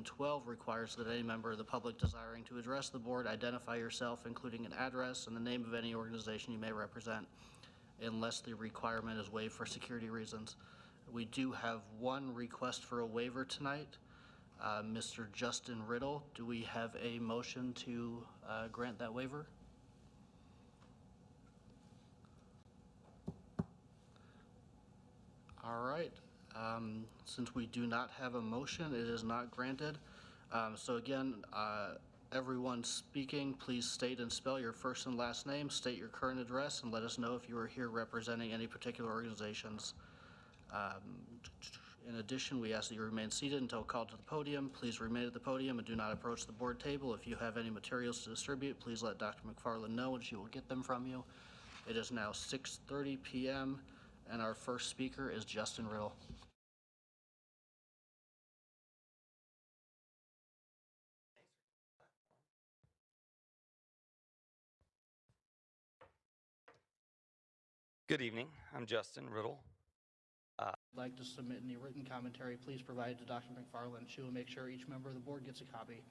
12 requires that any member of the public desiring to address the board identify yourself, including an address and the name of any organization you may represent, unless the requirement is waived for security reasons. We do have one request for a waiver tonight. Mr. Justin Riddle, do we have a motion to grant that waiver? All right. Since we do not have a motion, it is not granted. So again, everyone speaking, please state and spell your first and last name, state your current address, and let us know if you are here representing any particular organizations. In addition, we ask that you remain seated until called to the podium. Please remain at the podium and do not approach the board table. If you have any materials to distribute, please let Dr. McFarland know and she will get them from you. It is now 6:30 p.m. and our first speaker is Justin Riddle. Good evening. I'm Justin Riddle. Like to submit any written commentary, please provide it to Dr. McFarland. She will make sure each member of the board gets a copy.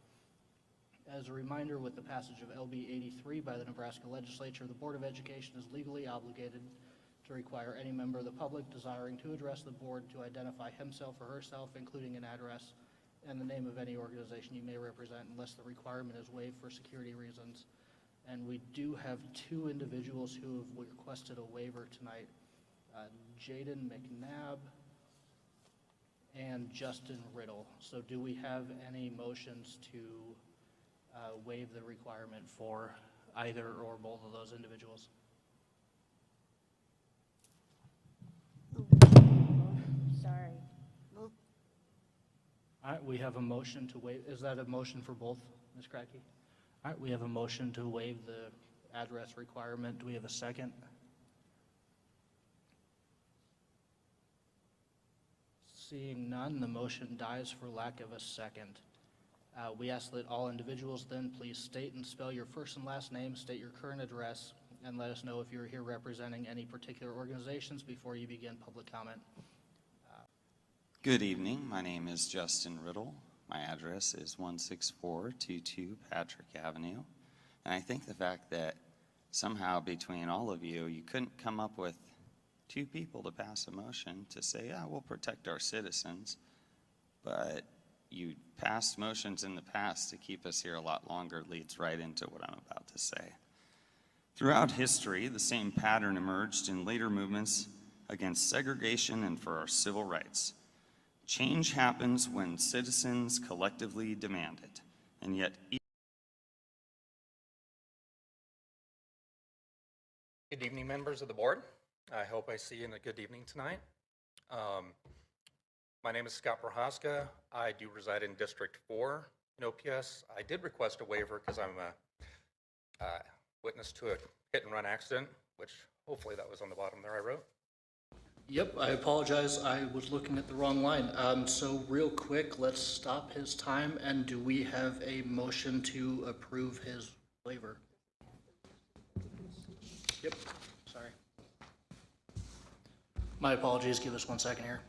As a reminder, with the passage of LB 83 by the Nebraska Legislature, the Board of Education is legally obligated to require any member of the public desiring to address the board to identify himself or herself, including an address and the name of any organization you may represent, unless the requirement is waived for security reasons. And we do have two individuals who have requested a waiver tonight. Jaden McNabb and Justin Riddle. So do we have any motions to waive the requirement for either or both of those individuals? Sorry. All right, we have a motion to waive. Is that a motion for both, Ms. Kratky? All right, we have a motion to waive the address requirement. Do we have a second? Seeing none, the motion dies for lack of a second. We ask that all individuals then please state and spell your first and last name, state your current address, and let us know if you're here representing any particular organizations before you begin public comment. Good evening. My name is Justin Riddle. My address is 16422 Patrick Avenue. And I think the fact that somehow between all of you, you couldn't come up with two people to pass a motion to say, yeah, we'll protect our citizens, but you passed motions in the past to keep us here a lot longer leads right into what I'm about to say. Throughout history, the same pattern emerged in later movements against segregation and for our civil rights. Change happens when citizens collectively demand it, and yet Good evening, members of the board. I hope I see you in a good evening tonight. My name is Scott Prohaska. I do reside in District 4 in OPS. I did request a waiver because I'm a witness to a hit and run accident, which hopefully that was on the bottom there I wrote. Yep, I apologize. I was looking at the wrong line. So real quick, let's stop his time. And do we have a motion to approve his waiver? Yep, sorry. My apologies. Give us 1 second here.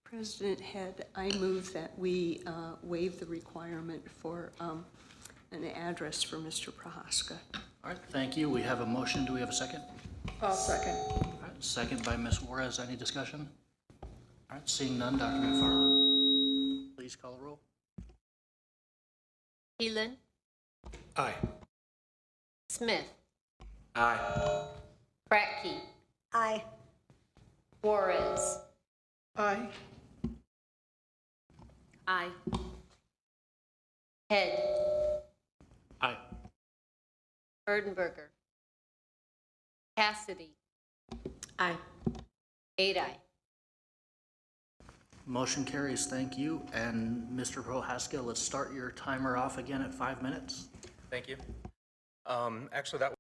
President Head, I move that we waive the requirement for an address for Mr. Prohaska. All right, thank you. We have a motion. Do we have a second? I'll second. All right, second by Ms. Juarez. Any discussion? All right, seeing none, Dr. McFarland, please call the roll. Heelan, Aye. Smith, Aye. Kratky, Aye. Juarez. Aye. Aye. Head. Aye. Erdenberger. Cassidy. Aye. 8 aye. Motion carries, thank you. And Mr. Prohaska, let's start your timer off again at 5 minutes. Thank you. Actually, that